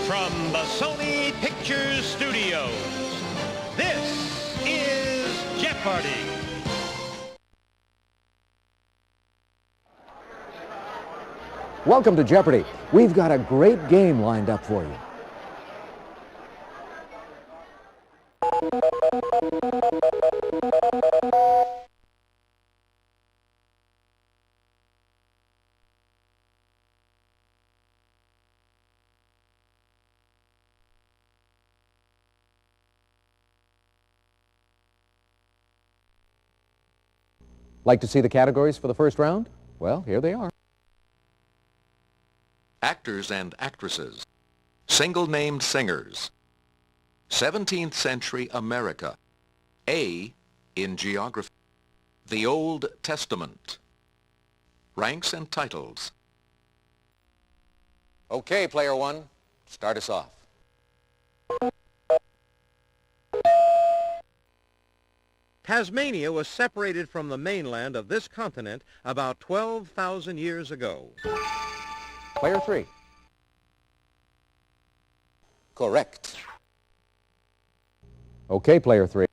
From the Sony Pictures Studios, this is Jeopardy! Welcome to Jeopardy! We've got a great game lined up for you. Like to see the categories for the first round? Well, here they are. Actors and actresses, single-named singers, 17th century America, A in geography, the Old Testament, ranks and titles. Okay, player one, start us off. Tasmania was separated from the mainland of this continent about 12,000 years ago. Player three. Correct. Okay, player three.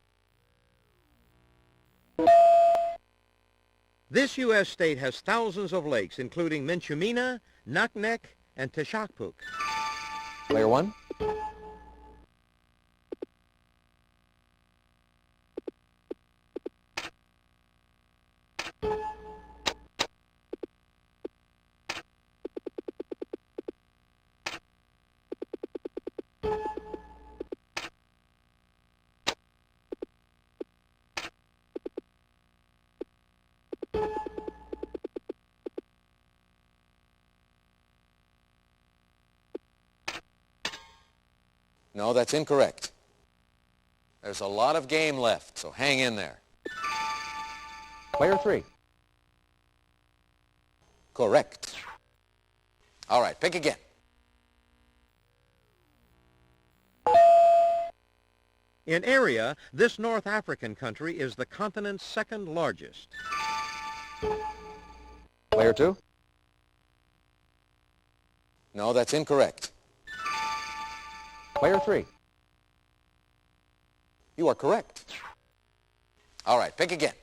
This U.S. state has thousands of lakes, including Minchumina, Naknek, and Teshakpuk. Player one. No, that's incorrect. There's a lot of game left, so hang in there. Player three. Correct. All right, pick again. In area, this North African country is the continent's second largest. Player two. No, that's incorrect. Player three. You are correct. All right, pick again.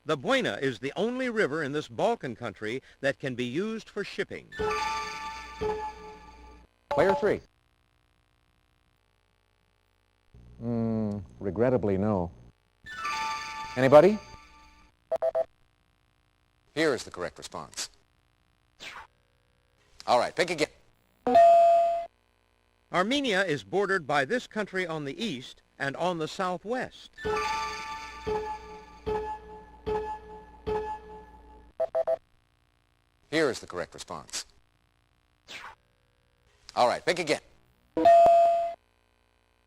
The Buena is the only river in this Balkan country that can be used for shipping. Player three. Regrettably, no. Anybody? Here is the correct response. All right, pick again. Armenia is bordered by this country on the east and on the southwest. Here is the correct response. All right, pick again.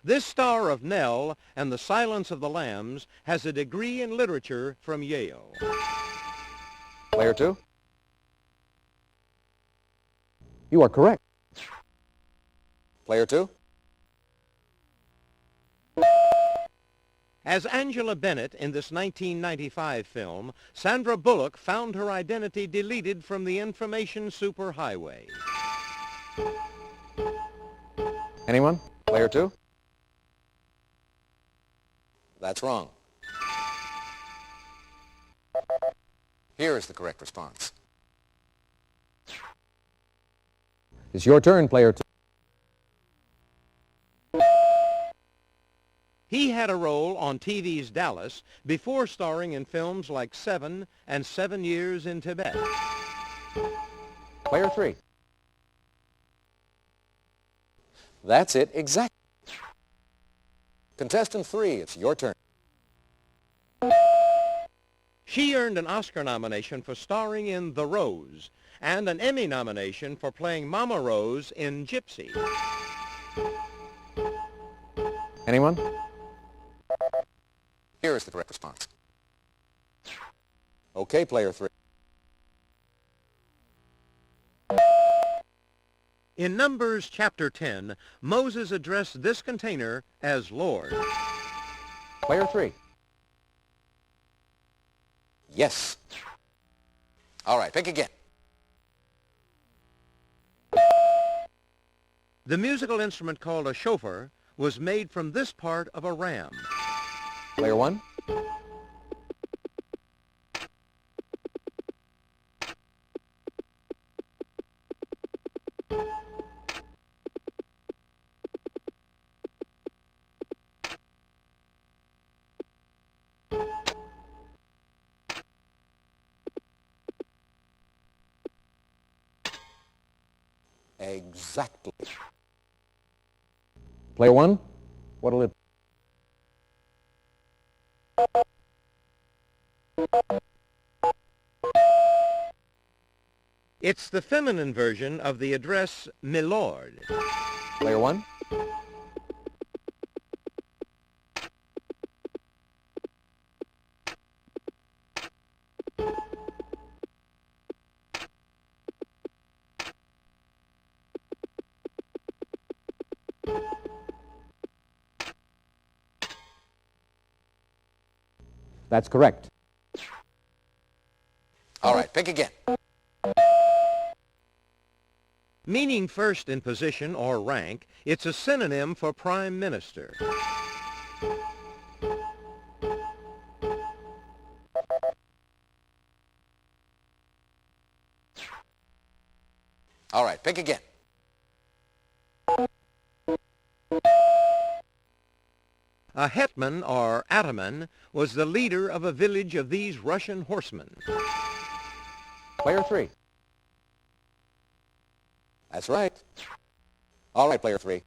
This Star of Nell and the Silence of the Lambs has a degree in literature from Yale. Player two. You are correct. Player two. As Angela Bennett in this 1995 film, Sandra Bullock found her identity deleted from the information superhighway. Anyone? Player two. That's wrong. Here is the correct response. It's your turn, player two. He had a role on TV's Dallas before starring in films like Seven and 7 Years in Tibet. Player three. That's it, exactly. Contestant three, it's your turn. She earned an Oscar nomination for starring in The Rose and an Emmy nomination for playing Mama Rose in Gypsy. Anyone? Here is the correct response. Okay, player three. In Numbers chapter 10, Moses addressed this container as Lord. Player three. Yes. All right, pick again. The musical instrument called a shofar was made from this part of a ram. Player one. Exactly. Player one, what'll it... It's the feminine version of the address Milord. Player one. That's correct. All right, pick again. Meaning first in position or rank, it's a synonym for prime minister. All right, pick again. A hetman or ataman was the leader of a village of these Russian horsemen. Player three. That's right. All right, player three.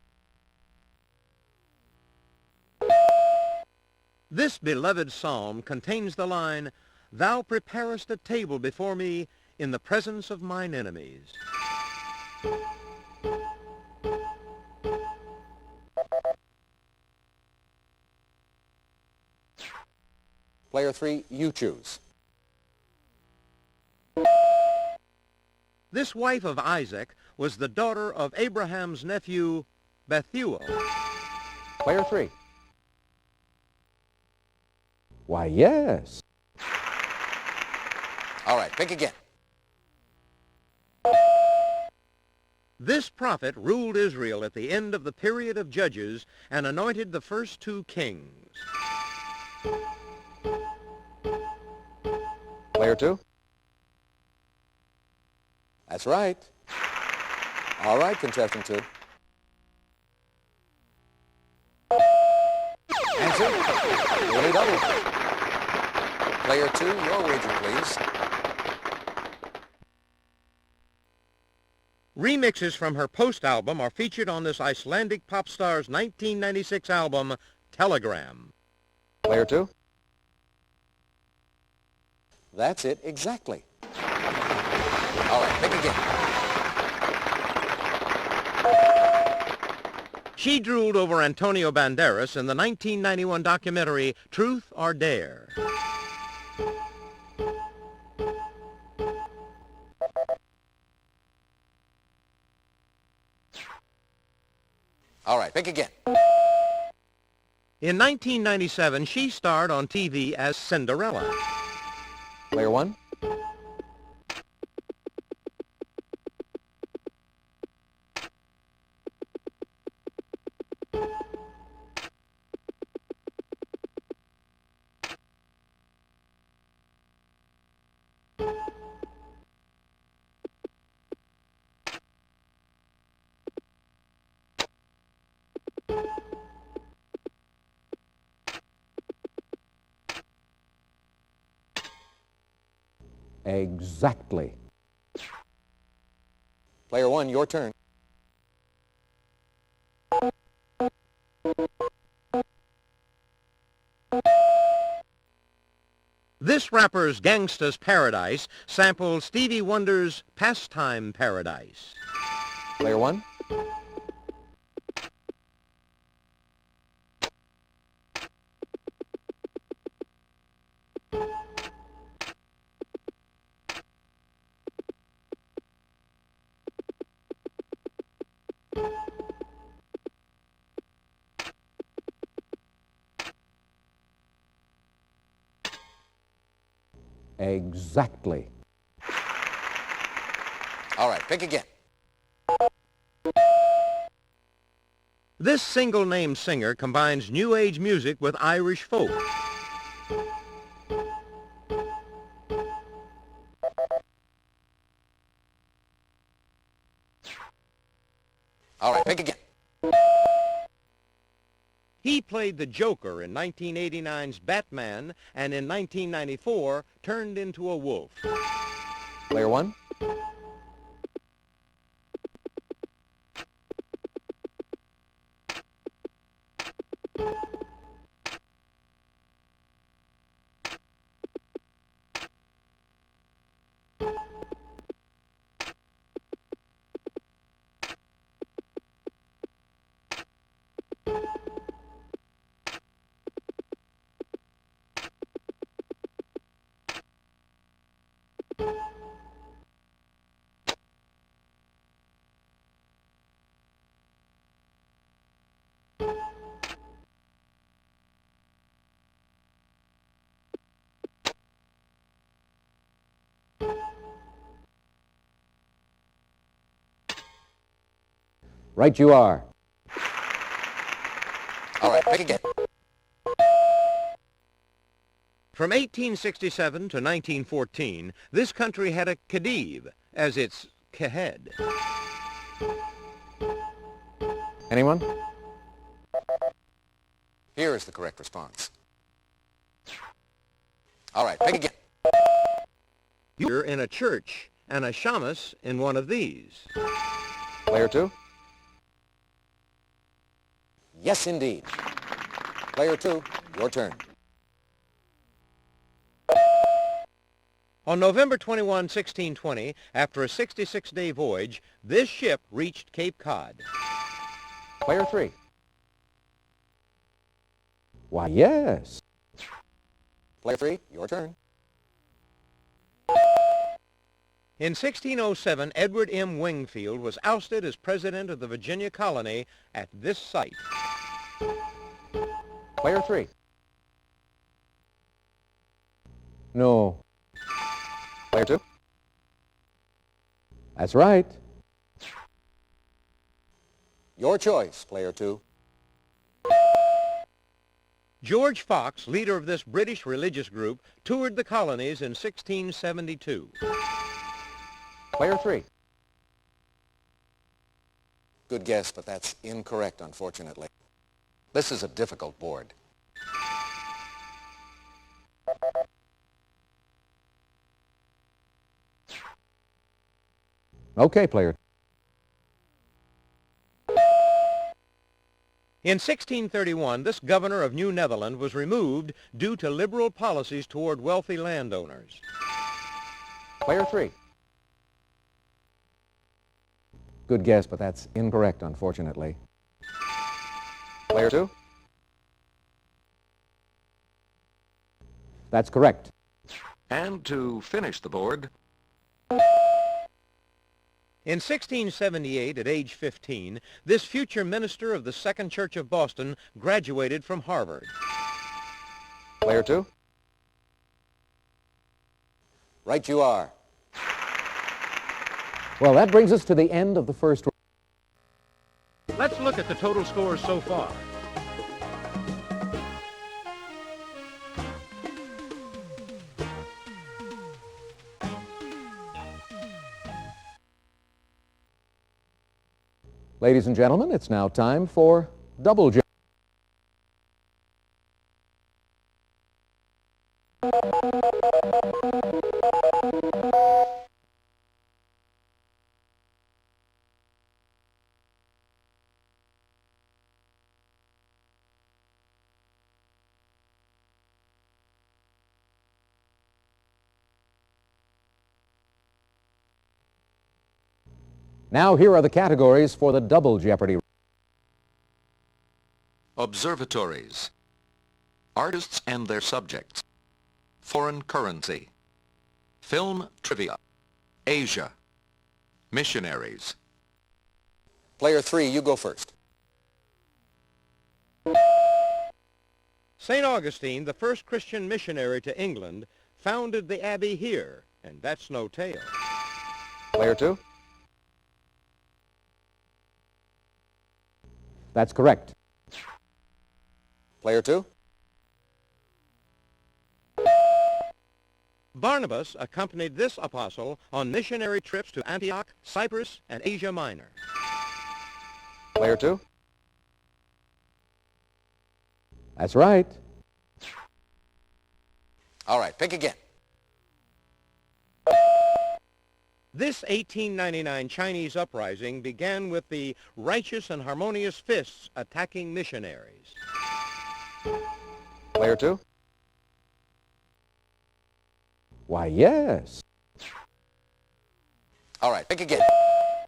This beloved psalm contains the line, "Thou preparest a table before me in the presence of mine enemies." Player three, you choose. This wife of Isaac was the daughter of Abraham's nephew, Bethuel. Player three. Why, yes. All right, pick again. This prophet ruled Israel at the end of the period of Judges and anointed the first two kings. Player two. That's right. All right, contestant two. Answer. Nearly double. Player two, your wager, please. Remixes from her Post album are featured on this Icelandic pop star's 1996 album, Telegram. Player two. That's it, exactly. All right, pick again. She drooled over Antonio Banderas in the 1991 documentary Truth or Dare. All right, pick again. In 1997, she starred on TV as Cinderella. Player one. Exactly. Player one, your turn. This rapper's Gangsta's Paradise sampled Stevie Wonder's Pastime Paradise. Player one. Exactly. All right, pick again. This single-name singer combines New Age music with Irish folk. All right, pick again. He played the Joker in 1989's Batman, and in 1994 turned into a wolf. Player one. Right you are. All right, pick again. From 1867 to 1914, this country had a Khedive as its head. Anyone? Here is the correct response. All right, pick again. You're in a church and a shamus in one of these. Player two. Yes, indeed. Player two, your turn. On November 21, 1620, after a 66-day voyage, this ship reached Cape Cod. Player three. Why, yes. Player three, your turn. In 1607, Edward M. Wingfield was ousted as president of the Virginia colony at this site. Player three. No. Player two. That's right. Your choice, player two. George Fox, leader of this British religious group, toured the colonies in 1672. Player three. Good guess, but that's incorrect, unfortunately. This is a difficult board. Okay, player. In 1631, this governor of New Netherland was removed due to liberal policies toward wealthy landowners. Player three. Good guess, but that's incorrect, unfortunately. Player two. That's correct. And to finish the board, In 1678, at age 15, this future minister of the Second Church of Boston graduated from Harvard. Player two. Right you are. Well, that brings us to the end of the first round. Let's look at the total scores so far. Ladies and gentlemen, it's now time for Double Jeopardy. Now, here are the categories for the Double Jeopardy. observatories, artists and their subjects, foreign currency, film trivia, Asia, missionaries. Player three, you go first. St. Augustine, the first Christian missionary to England, founded the abbey here, and that's no tale. Player two. That's correct. Player 2. Barnabas accompanied this apostle on missionary trips to Antioch, Cyprus, and Asia Minor. Player 2. That's right. All right, pick again. This 1899 Chinese uprising began with the righteous and harmonious fists attacking missionaries. Player 2. Why, yes. All right, pick again.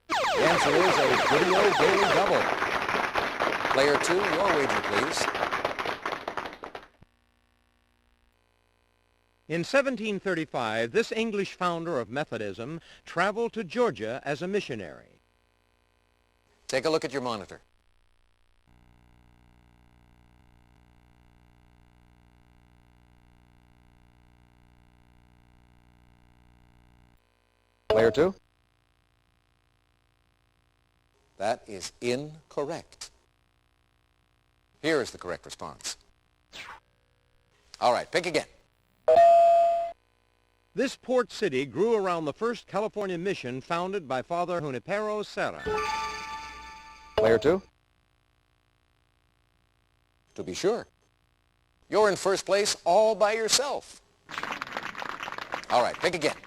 The answer is a video daily double. Player 2, your wager, please. In 1735, this English founder of Methodism traveled to Georgia as a missionary. Take a look at your monitor. Player 2. That is incorrect. Here is the correct response. All right, pick again. This port city grew around the first California mission founded by Father Junipero Serra. Player 2. To be sure. You're in first place all by yourself. All right, pick again.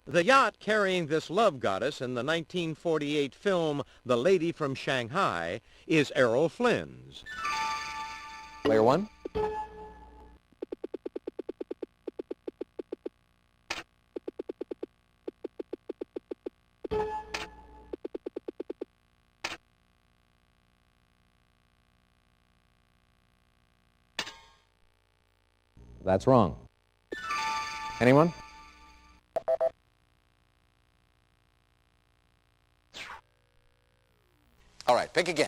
The yacht carrying this love goddess in the 1948 film The Lady from Shanghai is Errol Flynn's. Player 1. That's wrong. Anyone? All right, pick again.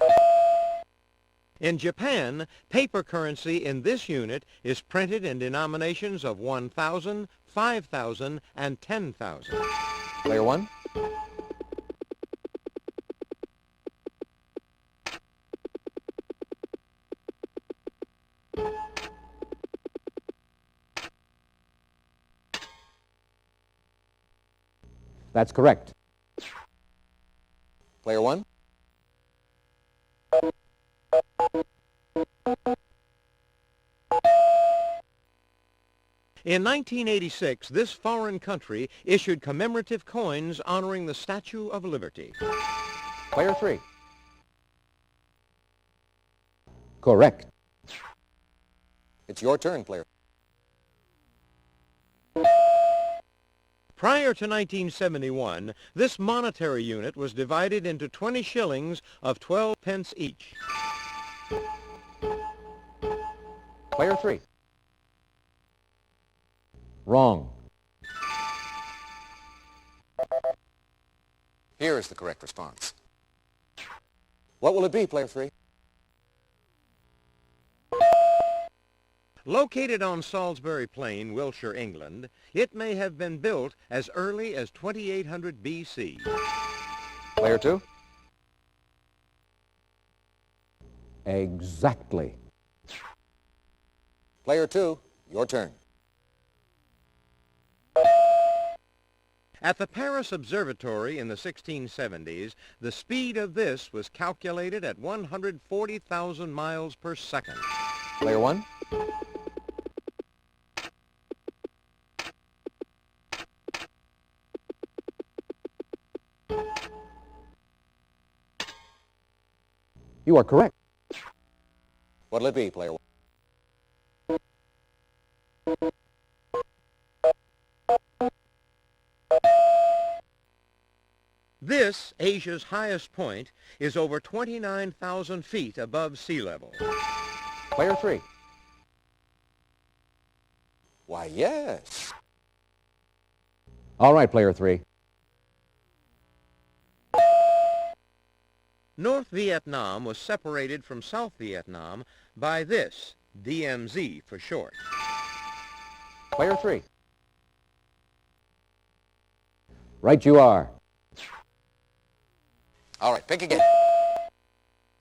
In Japan, paper currency in this unit is printed in denominations of 1,000, 5,000, and 10,000. Player 1. That's correct. Player 1. In 1986, this foreign country issued commemorative coins honoring the Statue of Liberty. Player 3. Correct. It's your turn, player. Prior to 1971, this monetary unit was divided into 20 shillings of 12 pence each. Player 3. Wrong. Here is the correct response. What will it be, player 3? Located on Salisbury Plain, Wiltshire, England, it may have been built as early as 2800 BC. Player 2. Exactly. Player 2, your turn. At the Paris Observatory in the 1670s, the speed of this was calculated at 140,000 miles per second. Player 1. You are correct. What'll it be, player 1? This, Asia's highest point, is over 29,000 feet above sea level. Player 3. Why, yes. All right, player 3. North Vietnam was separated from South Vietnam by this, DMZ for short. Player 3. Right you are. All right, pick again.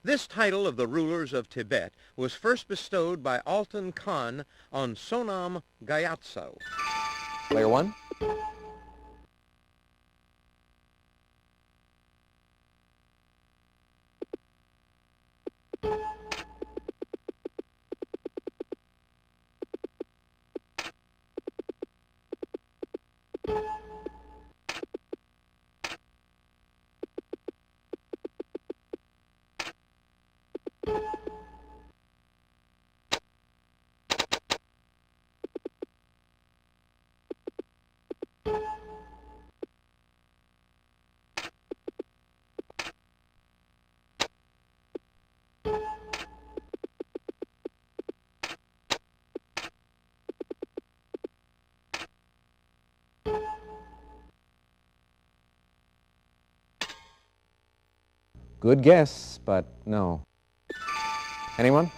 This title of the rulers of Tibet was first bestowed by Altan Khan on Sonam Gyatso. Player one. Good guess, but no. Anyone?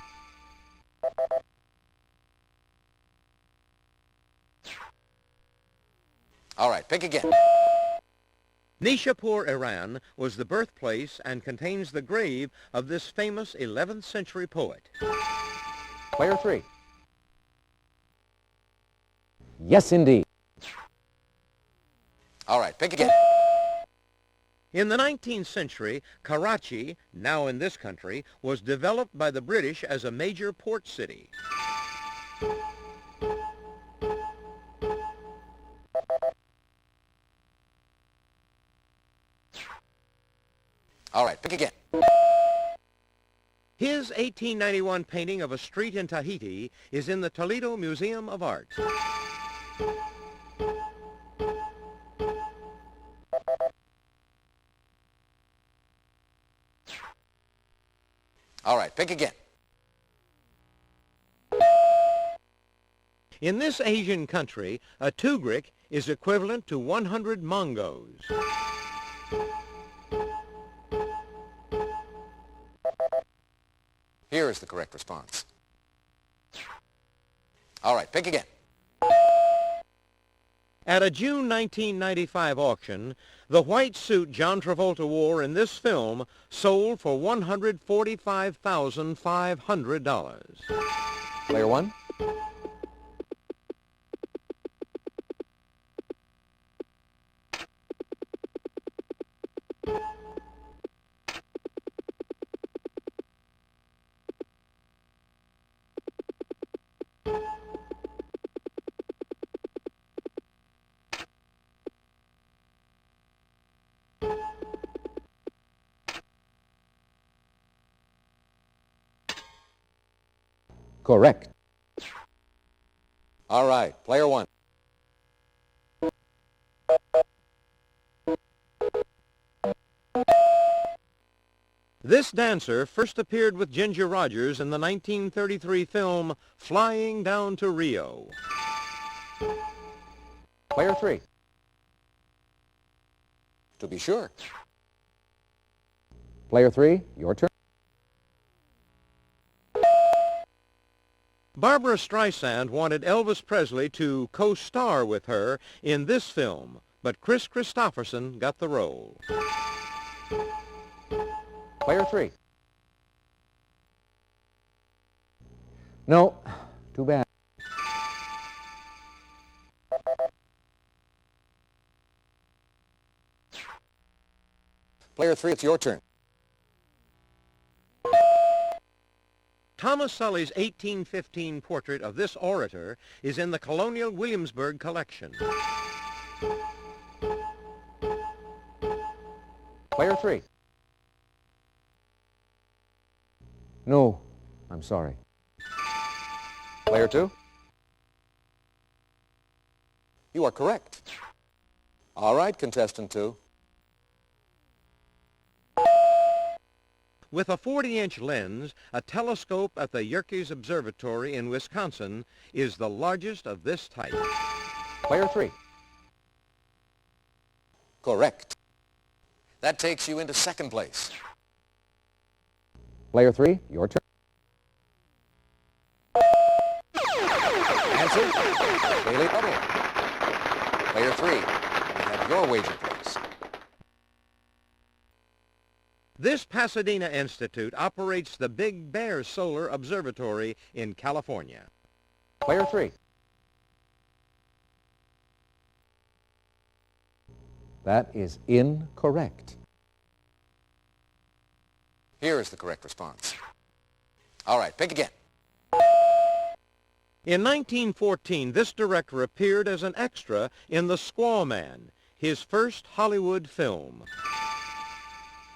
All right, pick again. Nishapur, Iran, was the birthplace and contains the grave of this famous 11th century poet. Player three. Yes, indeed. All right, pick again. In the 19th century, Karachi, now in this country, was developed by the British as a major port city. All right, pick again. His 1891 painting of a street in Tahiti is in the Toledo Museum of Art. All right, pick again. In this Asian country, a tugrik is equivalent to 100 mongos. Here is the correct response. All right, pick again. At a June 1995 auction, the white suit John Travolta wore in this film sold for $145,500. Player one. Correct. All right, player one. This dancer first appeared with Ginger Rogers in the 1933 film Flying Down to Rio. Player three. To be sure. Player three, your turn. Barbara Streisand wanted Elvis Presley to co-star with her in this film, but Chris Christopherson got the role. Player three. No, too bad. Player three, it's your turn. Thomas Sully's 1815 portrait of this orator is in the Colonial Williamsburg collection. Player three. No, I'm sorry. Player two. You are correct. All right, contestant two. With a 40-inch lens, a telescope at the Yerkes Observatory in Wisconsin is the largest of this type. Player three. Correct. That takes you into second place. Player three, your turn. Answer, Daily Double. Player three, you have your wager place. This Pasadena institute operates the Big Bear Solar Observatory in California. Player 3. That is incorrect. Here is the correct response. All right, pick again. In 1914, this director appeared as an extra in The Squaw Man, his first Hollywood film.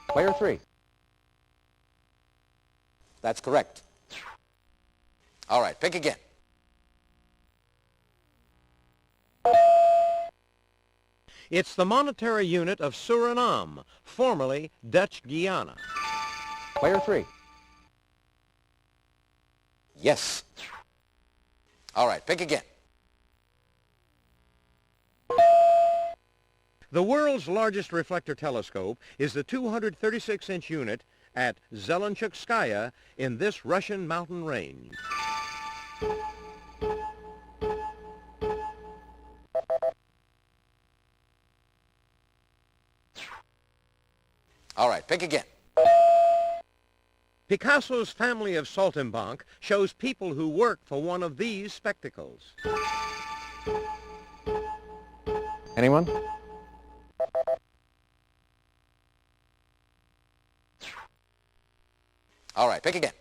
Player 3. That's correct. All right, pick again. It's the monetary unit of Suriname, formerly Dutch Guiana. Player 3. Yes. All right, pick again. The world's largest reflector telescope is the 236-inch unit at Zelenchukskaya in this Russian mountain range. All right, pick again. Picasso's family of Saltimbanque shows people who work for one of these spectacles. Anyone? All right, pick again.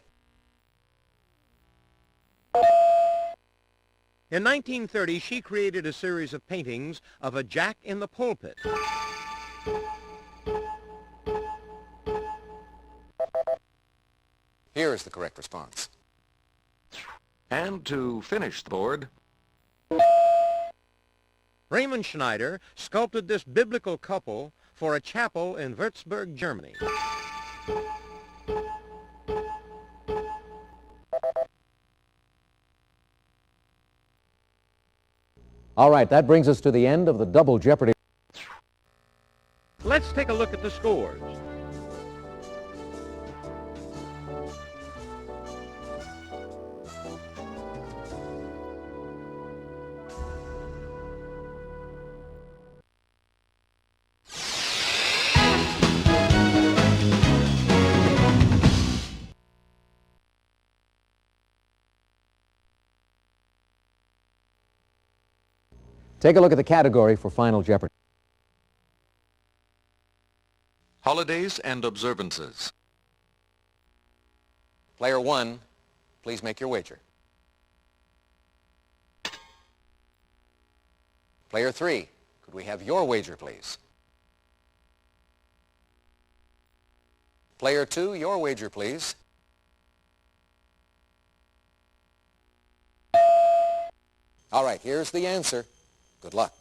In 1930, she created a series of paintings of a Jack in the Pulpit. Here is the correct response. And to finish the board, Raymond Schneider sculpted this biblical couple for a chapel in Würzburg, Germany. All right, that brings us to the end of the Double Jeopardy. Let's take a look at the scores. Take a look at the category for Final Jeopardy. holidays and observances. Player 1, please make your wager. Player 3, could we have your wager, please? Player 2, your wager, please. All right, here's the answer. Good luck.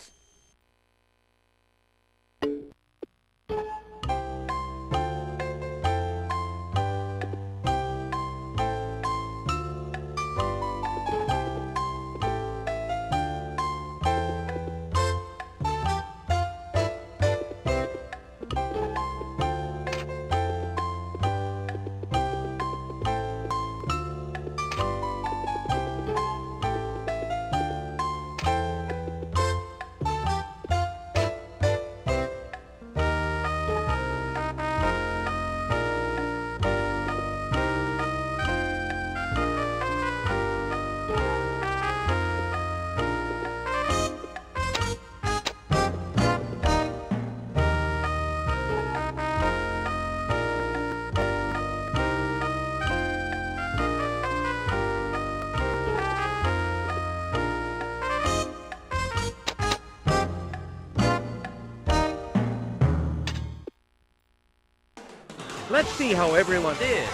Let's see how everyone did.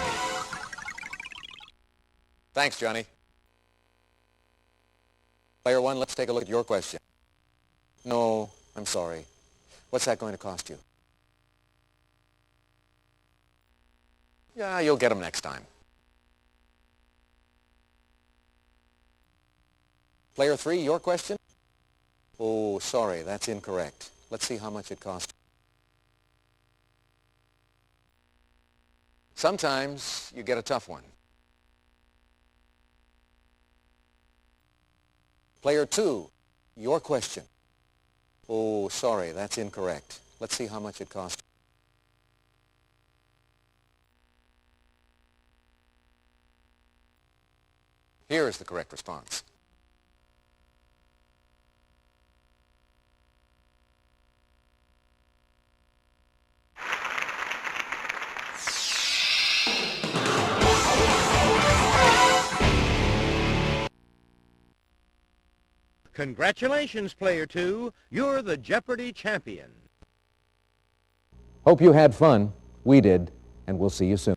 Thanks, Johnny. Player 1, let's take a look at your question. No, I'm sorry. What's that going to cost you? Yeah, you'll get them next time. Player 3, your question? Oh, sorry, that's incorrect. Let's see how much it cost. Sometimes you get a tough one. Player 2, your question. Oh, sorry, that's incorrect. Let's see how much it cost. Here is the correct response. Congratulations, Player 2. You're the Jeopardy champion. Hope you had fun. We did, and we'll see you soon.